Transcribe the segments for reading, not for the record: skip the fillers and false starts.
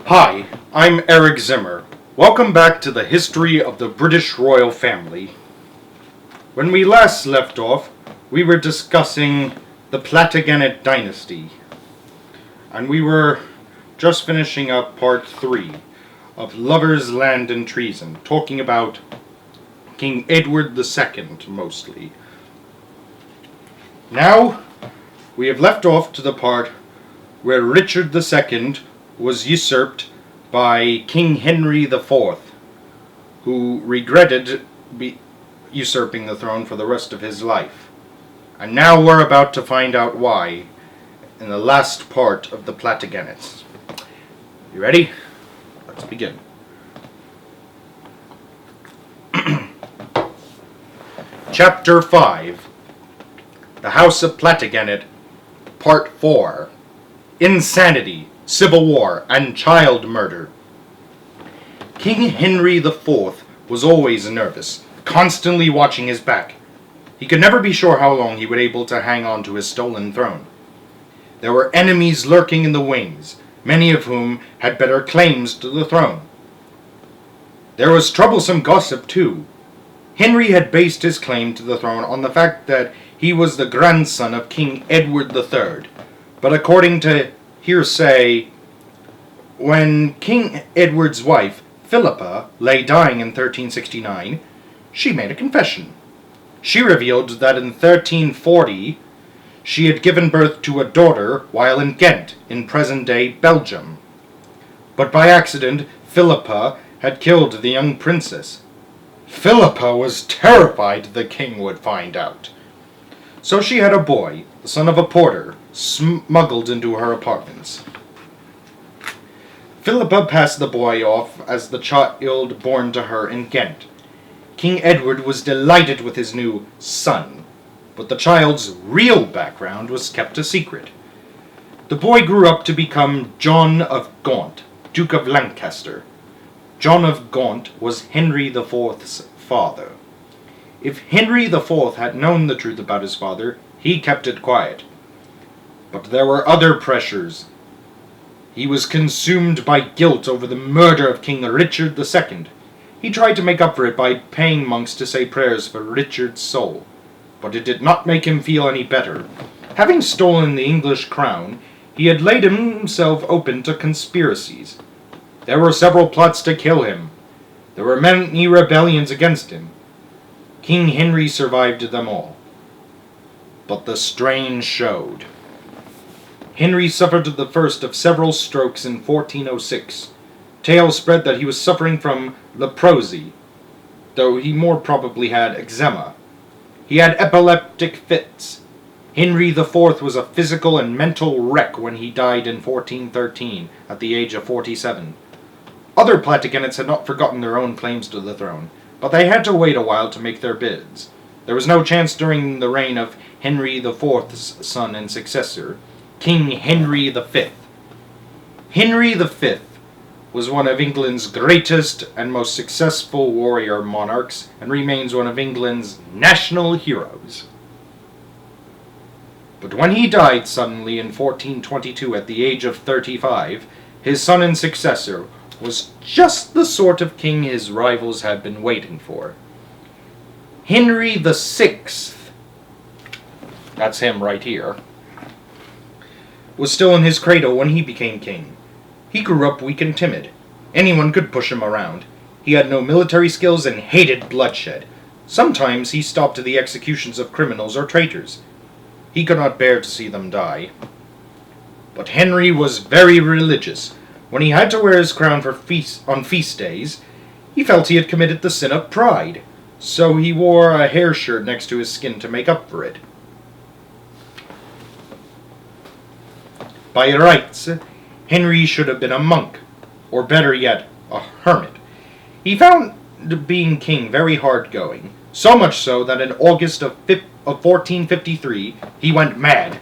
Hi, I'm Eric Zimmer. Welcome back to the history of the British royal family. When we last left off, we were discussing the Platagenet dynasty, and we were just finishing up part 3 of Lovers, Land and Treason, talking about King Edward II mostly. Now, we have left off to the part where Richard II was usurped by King Henry IV, who regretted usurping the throne for the rest of his life. And now we're about to find out why in the last part of the Platagenets. You ready? Let's begin. Chapter 5, The House of Platagenet, Part 4, Insanity, Civil War, and Child Murder. King Henry IV was always nervous, constantly watching his back. He could never be sure how long he would be able to hang on to his stolen throne. There were enemies lurking in the wings, many of whom had better claims to the throne. There was troublesome gossip too. Henry had based his claim to the throne on the fact that he was the grandson of King Edward III, but according to hearsay, when King Edward's wife, Philippa, lay dying in 1369, she made a confession. She revealed that in 1340 she had given birth to a daughter while in Ghent, in present-day Belgium. But by accident, Philippa had killed the young princess. Philippa was terrified the king would find out. So she had a boy, the son of a porter, smuggled into her apartments. Philippa passed the boy off as the child born to her in Ghent. King Edward was delighted with his new son, but the child's real background was kept a secret. The boy grew up to become John of Gaunt, Duke of Lancaster. John of Gaunt was Henry IV's father. If Henry IV had known the truth about his father, he kept it quiet. But there were other pressures. He was consumed by guilt over the murder of King Richard II. He tried to make up for it by paying monks to say prayers for Richard's soul, but it did not make him feel any better. Having stolen the English crown, he had laid himself open to conspiracies. There were several plots to kill him. There were many rebellions against him. King Henry survived them all. But the strain showed. Henry suffered the first of several strokes in 1406. Tales spread that he was suffering from leprosy, though he more probably had eczema. He had epileptic fits. Henry IV was a physical and mental wreck when he died in 1413, at the age of 47. Other Platagenets had not forgotten their own claims to the throne, but they had to wait a while to make their bids. There was no chance during the reign of Henry IV's son and successor, King Henry V. Henry V was one of England's greatest and most successful warrior monarchs, and remains one of England's national heroes. But when he died suddenly in 1422 at the age of 35, his son and successor was just the sort of king his rivals had been waiting for. Henry VI, that's him right here, was still in his cradle when he became king. He grew up weak and timid. Anyone could push him around. He had no military skills and hated bloodshed. Sometimes he stopped the executions of criminals or traitors. He could not bear to see them die. But Henry was very religious. When he had to wear his crown on feast days, he felt he had committed the sin of pride, so he wore a hair shirt next to his skin to make up for it. By rights, Henry should have been a monk, or better yet, a hermit. He found being king very hard going, so much so that in August of 1453 he went mad.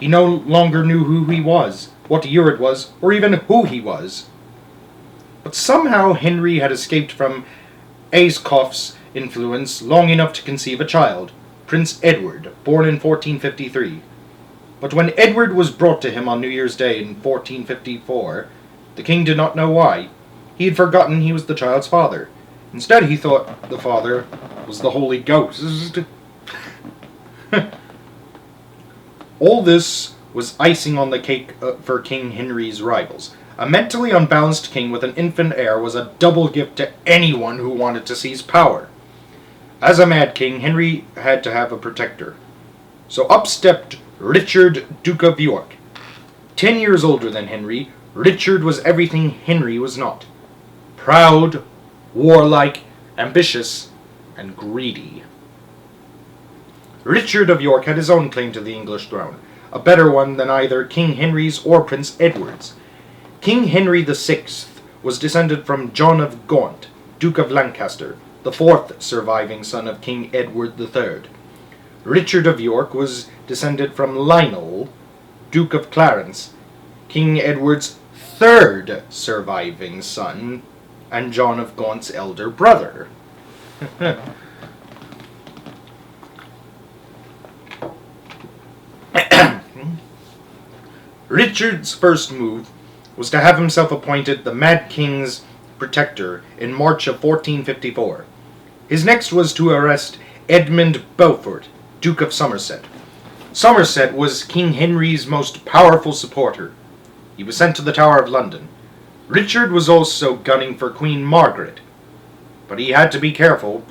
He no longer knew who he was, what year it was, or even who he was. But somehow Henry had escaped from Ayscought's influence long enough to conceive a child, Prince Edward, born in 1453. But when Edward was brought to him on New Year's Day in 1454, The king did not know why. He had forgotten he was the child's father. Instead, he thought the father was the Holy Ghost. All this was icing on the cake for King Henry's rivals. A mentally unbalanced king with an infant heir was a double gift to anyone who wanted to seize power. As a mad king, Henry had to have a protector. So up stepped Richard, Duke of York. 10 years older than Henry, Richard was everything Henry was not. Proud, warlike, ambitious, and greedy. Richard of York had his own claim to the English throne, a better one than either King Henry's or Prince Edward's. King Henry VI was descended from John of Gaunt, Duke of Lancaster, the fourth surviving son of King Edward III. Richard of York was descended from Lionel, Duke of Clarence, King Edward's third surviving son, and John of Gaunt's elder brother. Richard's first move was to have himself appointed the Mad King's protector in March of 1454. His next was to arrest Edmund Beaufort, Duke of Somerset. Somerset was King Henry's most powerful supporter. He was sent to the Tower of London. Richard was also gunning for Queen Margaret. But he had to be careful.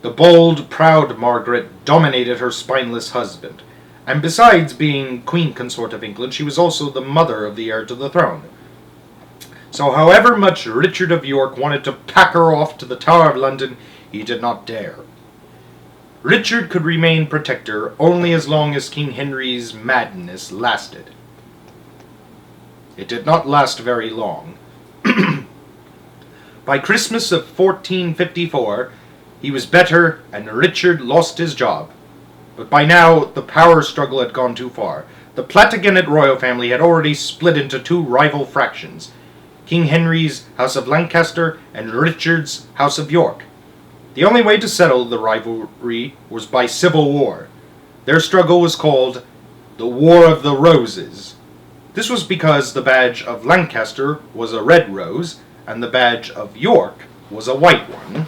The bold, proud Margaret dominated her spineless husband. And besides being Queen Consort of England, she was also the mother of the heir to the throne. So however much Richard of York wanted to pack her off to the Tower of London, he did not dare. Richard could remain protector only as long as King Henry's madness lasted. It did not last very long. By Christmas of 1454, he was better and Richard lost his job. But by now, the power struggle had gone too far. The Platagenet royal family had already split into two rival fractions, King Henry's House of Lancaster and Richard's House of York. The only way to settle the rivalry was by civil war. Their struggle was called the War of the Roses. This was because the badge of Lancaster was a red rose, and the badge of York was a white one.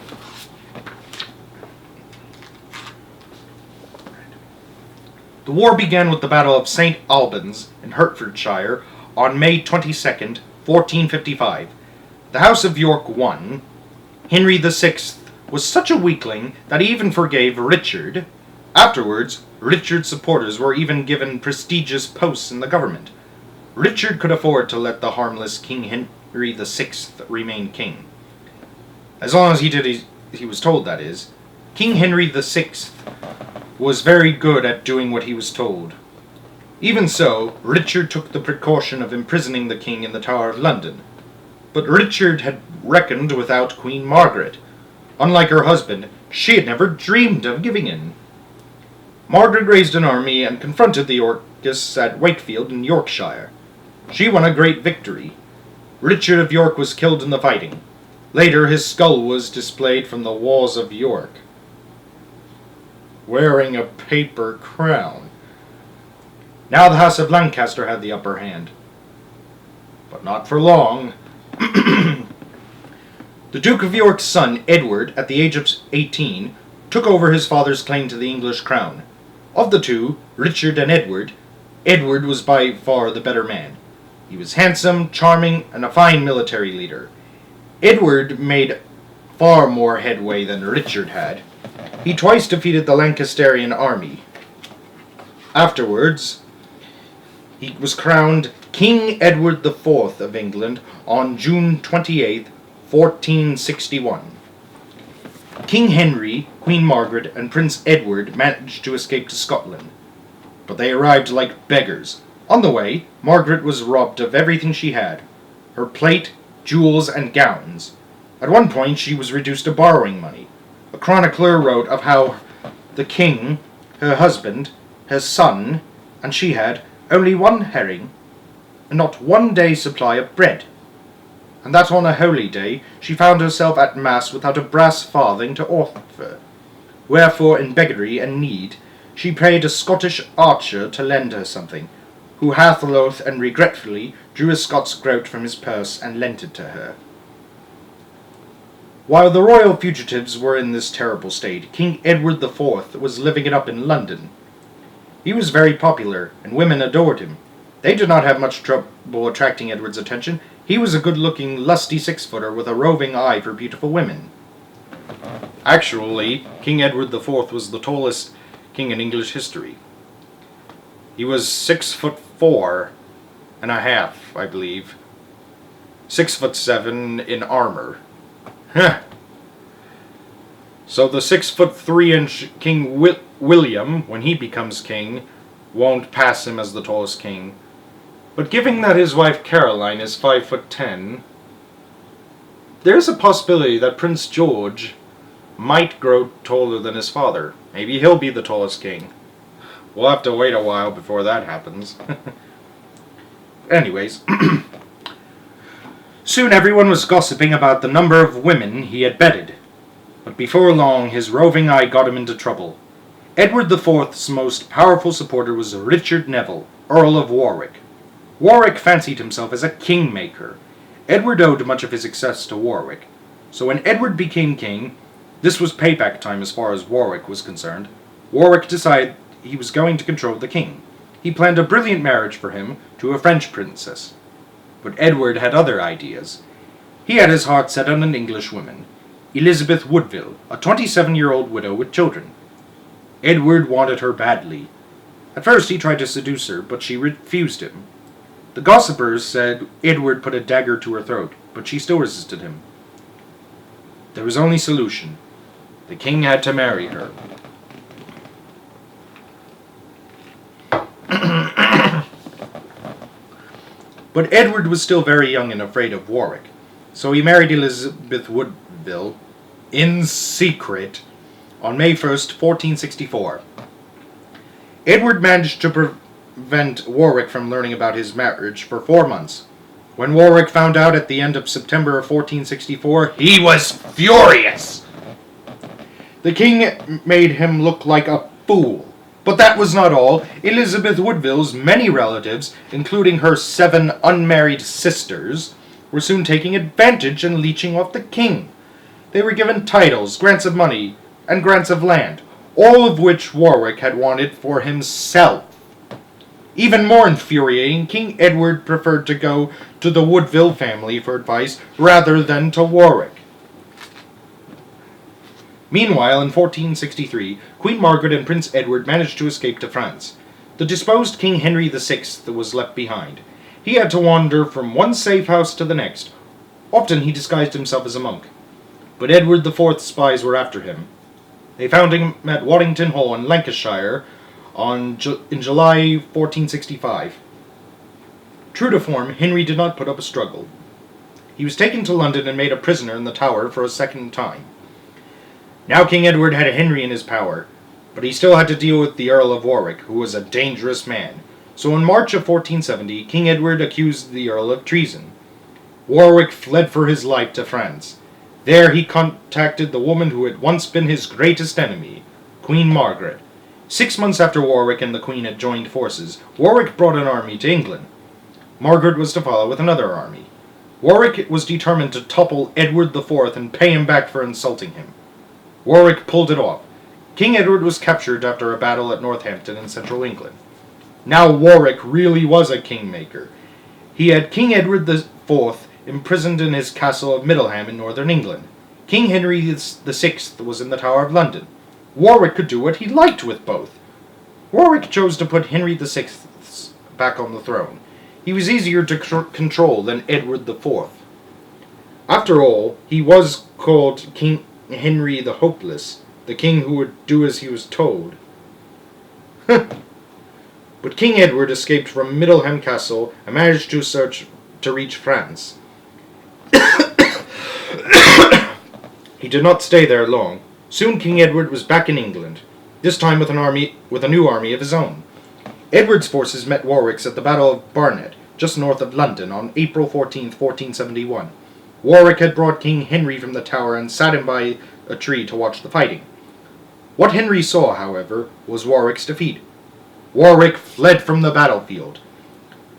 The war began with the Battle of St. Albans in Hertfordshire on May 22nd, 1455. The House of York won. Henry VI was such a weakling that he even forgave Richard. Afterwards, Richard's supporters were even given prestigious posts in the government. Richard could afford to let the harmless King Henry VI remain king. As long as he was told, that is. King Henry VI was very good at doing what he was told. Even so, Richard took the precaution of imprisoning the king in the Tower of London. But Richard had reckoned without Queen Margaret. Unlike her husband, she had never dreamed of giving in. Margaret raised an army and confronted the Yorkists at Wakefield in Yorkshire. She won a great victory. Richard of York was killed in the fighting. Later, his skull was displayed from the walls of York, wearing a paper crown. Now the House of Lancaster had the upper hand. But not for long. The Duke of York's son, Edward, at the age of 18, took over his father's claim to the English crown. Of the two, Richard and Edward, Edward was by far the better man. He was handsome, charming, and a fine military leader. Edward made far more headway than Richard had. He twice defeated the Lancasterian army. Afterwards, he was crowned King Edward IV of England on June 28, 1461. King Henry, Queen Margaret, and Prince Edward managed to escape to Scotland, but they arrived like beggars. On the way, Margaret was robbed of everything she had, her plate, jewels, and gowns. At one point, she was reduced to borrowing money. A chronicler wrote of how the king, her husband, her son, and she had only one herring, and not one day's supply of bread. And that on a holy day she found herself at mass without a brass farthing to offer. Wherefore, in beggary and need, she prayed a Scottish archer to lend her something, who half loth and regretfully drew a Scots groat from his purse and lent it to her. While the royal fugitives were in this terrible state, King Edward IV was living it up in London. He was very popular, and women adored him. They did not have much trouble attracting Edward's attention. He was a good-looking, lusty six-footer with a roving eye for beautiful women. Actually, King Edward IV was the tallest king in English history. He was 6'4" and a half, I believe. 6'7" in armor. So the 6'3" King William, when he becomes king, won't pass him as the tallest king. But given that his wife Caroline is 5'10", there's a possibility that Prince George might grow taller than his father. Maybe he'll be the tallest king. We'll have to wait a while before that happens. Anyways, soon everyone was gossiping about the number of women he had bedded. But before long, his roving eye got him into trouble. Edward IV's most powerful supporter was Richard Neville, Earl of Warwick. Warwick fancied himself as a kingmaker. Edward owed much of his success to Warwick. So when Edward became king, this was payback time as far as Warwick was concerned. Warwick decided he was going to control the king. He planned a brilliant marriage for him to a French princess. But Edward had other ideas. He had his heart set on an English woman, Elizabeth Woodville, a 27-year-old widow with children. Edward wanted her badly. At first he tried to seduce her, but she refused him. The gossipers said Edward put a dagger to her throat, but she still resisted him. There was only solution. The king had to marry her. But Edward was still very young and afraid of Warwick, so he married Elizabeth Woodville in secret on May 1st, 1464. Edward managed to prevent Warwick from learning about his marriage for 4 months. When Warwick found out at the end of September of 1464, he was furious. The king made him look like a fool. But that was not all. Elizabeth Woodville's many relatives, including her 7 unmarried sisters, were soon taking advantage and leeching off the king. They were given titles, grants of money, and grants of land, all of which Warwick had wanted for himself. Even more infuriating, King Edward preferred to go to the Woodville family for advice rather than to Warwick. Meanwhile, in 1463, Queen Margaret and Prince Edward managed to escape to France. The deposed King Henry VI was left behind. He had to wander from one safe house to the next. Often he disguised himself as a monk. But Edward IV's spies were after him. They found him at Waddington Hall in Lancashire in July 1465. True to form, Henry did not put up a struggle. He was taken to London and made a prisoner in the Tower for a second time. Now King Edward had Henry in his power, but he still had to deal with the Earl of Warwick, who was a dangerous man. So in March of 1470, King Edward accused the Earl of treason. Warwick fled for his life to France. There he contacted the woman who had once been his greatest enemy, Queen Margaret. 6 months after Warwick and the Queen had joined forces, Warwick brought an army to England. Margaret was to follow with another army. Warwick was determined to topple Edward IV and pay him back for insulting him. Warwick pulled it off. King Edward was captured after a battle at Northampton in central England. Now Warwick really was a kingmaker. He had King Edward IV imprisoned in his castle of Middleham in northern England. King Henry VI was in the Tower of London. Warwick could do what he liked with both. Warwick chose to put Henry VI back on the throne. He was easier to control than Edward IV. After all, he was called King Henry the Hopeless, the king who would do as he was told. But King Edward escaped from Middleham Castle and managed to reach France. He did not stay there long. Soon King Edward was back in England, this time with a new army of his own. Edward's forces met Warwick's at the Battle of Barnet, just north of London, on April 14, 1471. Warwick had brought King Henry from the Tower and sat him by a tree to watch the fighting. What Henry saw, however, was Warwick's defeat. Warwick fled from the battlefield.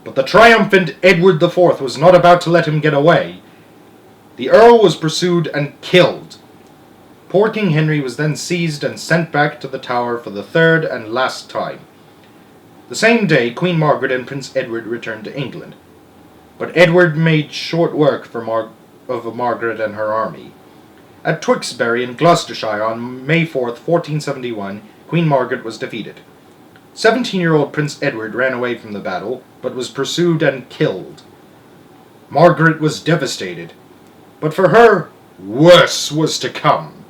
But the triumphant Edward IV was not about to let him get away. The Earl was pursued and killed. Poor King Henry was then seized and sent back to the Tower for the third and last time. The same day, Queen Margaret and Prince Edward returned to England. But Edward made short work of Margaret and her army. At Tewkesbury in Gloucestershire on May 4th, 1471, Queen Margaret was defeated. 17-year-old Prince Edward ran away from the battle, but was pursued and killed. Margaret was devastated, but for her, worse was to come.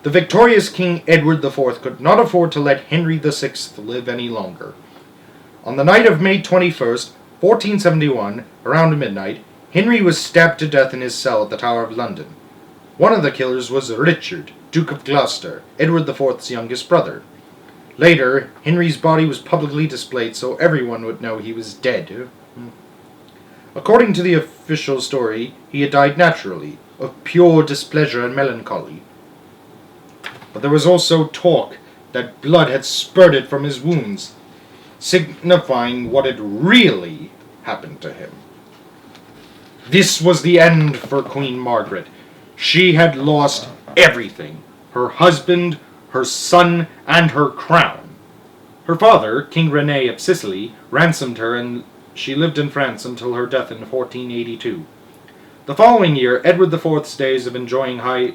The victorious King Edward IV could not afford to let Henry VI live any longer. On the night of May 21st, 1471, around midnight, Henry was stabbed to death in his cell at the Tower of London. One of the killers was Richard, Duke of Gloucester, Edward IV's youngest brother. Later, Henry's body was publicly displayed so everyone would know he was dead. According to the official story, he had died naturally, of pure displeasure and melancholy. But there was also talk that blood had spurted from his wounds, signifying what had really happened to him. This was the end for Queen Margaret. She had lost everything: her husband, her son, and her crown. Her father, King René of Sicily, ransomed her, and she lived in France until her death in 1482. The following year, Edward IV's days of enjoying high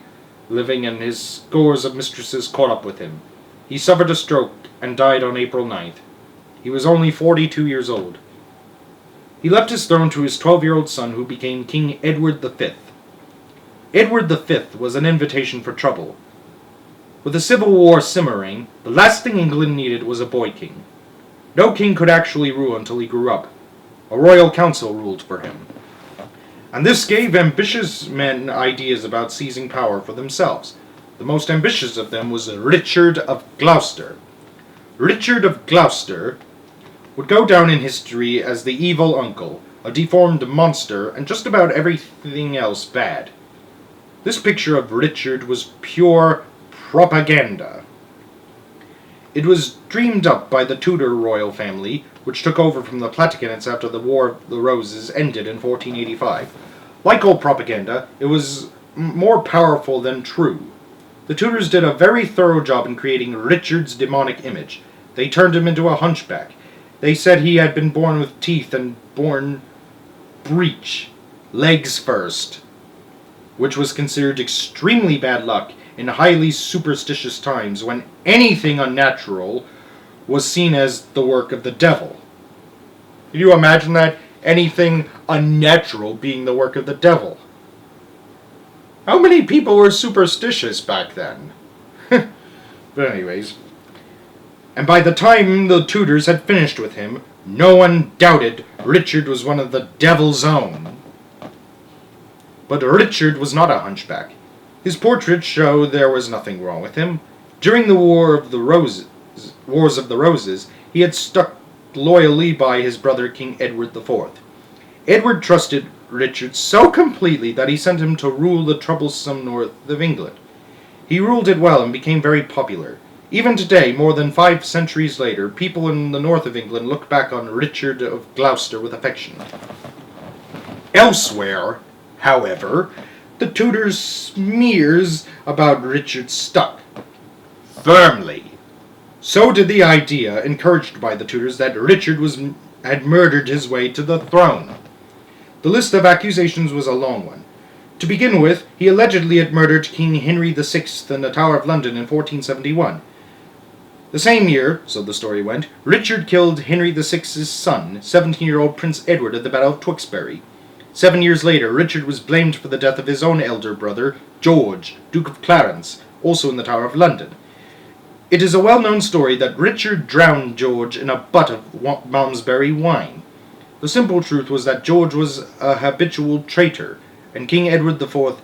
living and his scores of mistresses caught up with him. He suffered a stroke and died on April 9th. He was only 42 years old. He left his throne to his 12-year-old son, who became King Edward V. Edward V was an invitation for trouble. With the Civil War simmering, the last thing England needed was a boy king. No king could actually rule until he grew up. A royal council ruled for him. And this gave ambitious men ideas about seizing power for themselves. The most ambitious of them was Richard of Gloucester. Richard of Gloucester would go down in history as the evil uncle, a deformed monster, and just about everything else bad. This picture of Richard was pure propaganda. It was dreamed up by the Tudor royal family, which took over from the Platagenets after the War of the Roses ended in 1485. Like all propaganda, it was more powerful than true. The Tudors did a very thorough job in creating Richard's demonic image. They turned him into a hunchback. They said he had been born with teeth and born breech, legs first, which was considered extremely bad luck in highly superstitious times when anything unnatural was seen as the work of the devil. Can you imagine that? Anything unnatural being the work of the devil. How many people were superstitious back then? But anyways. And by the time the Tudors had finished with him, no one doubted Richard was one of the devil's own. But Richard was not a hunchback. His portraits show there was nothing wrong with him. During the Wars of the Roses, he had stuck loyally by his brother King Edward IV. Edward trusted Richard so completely that he sent him to rule the troublesome north of England. He ruled it well and became very popular. Even today, more than 5 centuries later, people in the north of England look back on Richard of Gloucester with affection. Elsewhere, however, the Tudors' smears about Richard stuck firmly. So did the idea, encouraged by the Tudors, that Richard had murdered his way to the throne. The list of accusations was a long one. To begin with, he allegedly had murdered King Henry VI in the Tower of London in 1471. The same year, so the story went, Richard killed Henry VI's son, 17-year-old Prince Edward, at the Battle of Tewkesbury. 7 years later, Richard was blamed for the death of his own elder brother, George, Duke of Clarence, also in the Tower of London. It is a well-known story that Richard drowned George in a butt of Malmesbury wine. The simple truth was that George was a habitual traitor, and King Edward IV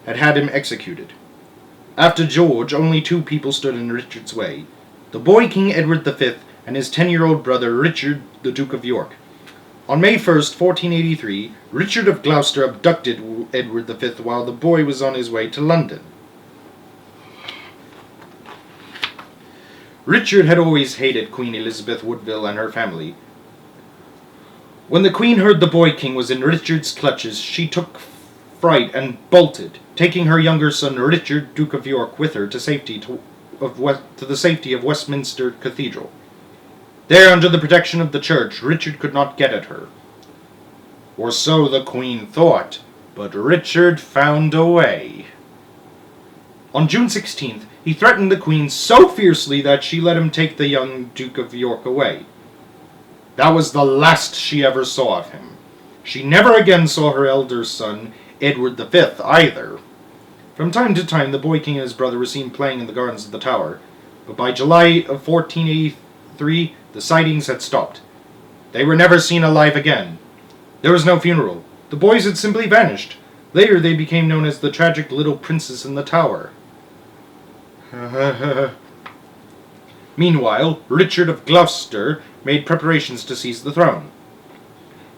had had him executed. After George, only 2 people stood in Richard's way: the boy King Edward V and his 10-year-old brother Richard, the Duke of York. On May 1st, 1483, Richard of Gloucester abducted Edward V while the boy was on his way to London. Richard had always hated Queen Elizabeth Woodville and her family. When the Queen heard the boy king was in Richard's clutches, she took fright and bolted, taking her younger son Richard, Duke of York, with her to the safety of Westminster Cathedral. There, under the protection of the church, Richard could not get at her. Or so the Queen thought, but Richard found a way. On June 16th, he threatened the Queen so fiercely that she let him take the young Duke of York away. That was the last she ever saw of him. She never again saw her elder son, Edward V, either. From time to time, the boy king and his brother were seen playing in the gardens of the Tower, but by July of 1483, the sightings had stopped. They were never seen alive again. There was no funeral. The boys had simply vanished. Later, they became known as the tragic little princes in the Tower. Meanwhile, Richard of Gloucester made preparations to seize the throne.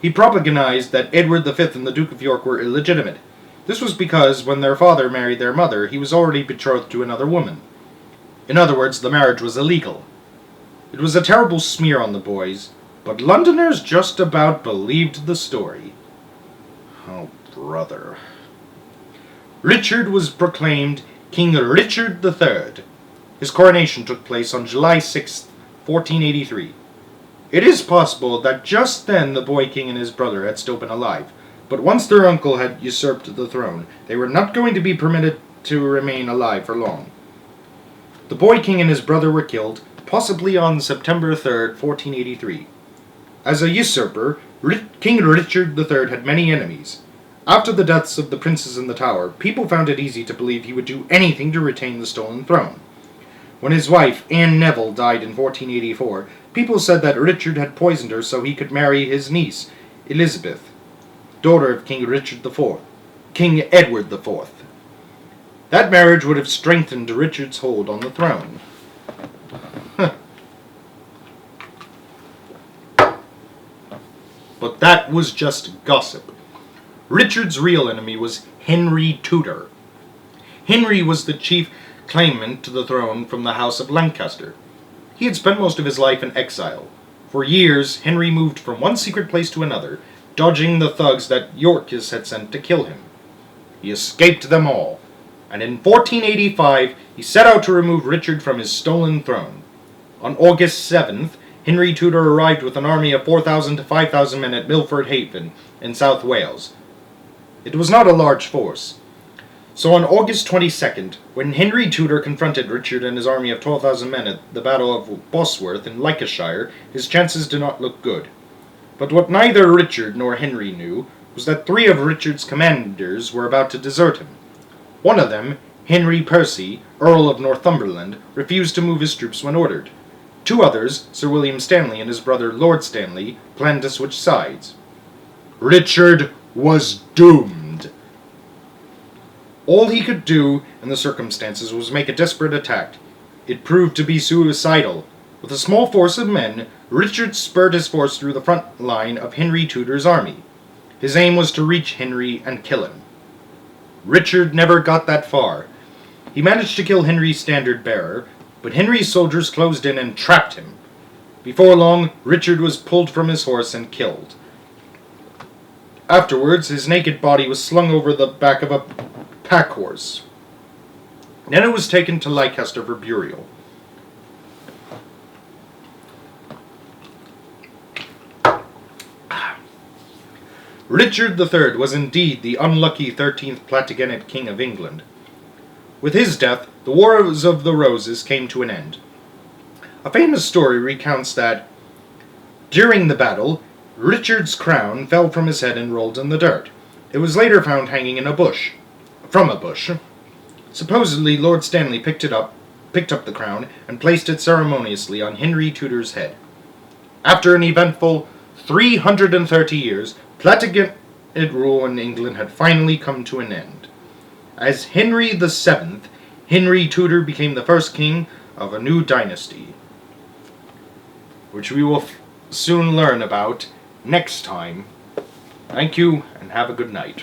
He propagandized that Edward V and the Duke of York were illegitimate. This was because when their father married their mother, he was already betrothed to another woman. In other words, the marriage was illegal. It was a terrible smear on the boys, but Londoners just about believed the story. Oh, brother. Richard was proclaimed King Richard III. His coronation took place on July 6, 1483. It is possible that just then the boy king and his brother had still been alive, but once their uncle had usurped the throne, they were not going to be permitted to remain alive for long. The boy king and his brother were killed, possibly on September 3, 1483. As a usurper, King Richard III had many enemies. After the deaths of the princes in the Tower, people found it easy to believe he would do anything to retain the stolen throne. When his wife, Anne Neville, died in 1484, people said that Richard had poisoned her so he could marry his niece, Elizabeth, daughter of King Edward IV. That marriage would have strengthened Richard's hold on the throne. But that was just gossip. Richard's real enemy was Henry Tudor. Henry was the chief claimant to the throne from the House of Lancaster. He had spent most of his life in exile. For years, Henry moved from one secret place to another, dodging the thugs that Yorkists had sent to kill him. He escaped them all, and in 1485 he set out to remove Richard from his stolen throne. On August 7th, Henry Tudor arrived with an army of 4,000 to 5,000 men at Milford Haven in South Wales. It was not a large force. So on August 22nd, when Henry Tudor confronted Richard and his army of 12,000 men at the Battle of Bosworth in Lancashire, his chances did not look good. But what neither Richard nor Henry knew was that 3 of Richard's commanders were about to desert him. One of them, Henry Percy, Earl of Northumberland, refused to move his troops when ordered. 2 others, Sir William Stanley and his brother Lord Stanley, planned to switch sides. Richard was doomed. All he could do in the circumstances was make a desperate attack. It proved to be suicidal. With a small force of men, Richard spurred his force through the front line of Henry Tudor's army. His aim was to reach Henry and kill him. Richard never got that far. He managed to kill Henry's standard-bearer, but Henry's soldiers closed in and trapped him. Before long, Richard was pulled from his horse and killed. Afterwards, his naked body was slung over the back of a pack horse. Then it was taken to Leicester for burial. Richard III was indeed the unlucky 13th Platagenet King of England. With his death, the Wars of the Roses came to an end. A famous story recounts that, during the battle, Richard's crown fell from his head and rolled in the dirt. It was later found hanging in a bush. From a bush. Supposedly, Lord Stanley picked up the crown and placed it ceremoniously on Henry Tudor's head. After an eventful 330 years, Platagenet rule in England had finally come to an end. As Henry VII, Henry Tudor became the first king of a new dynasty, which we will soon learn about next time. Thank you, and have a good night.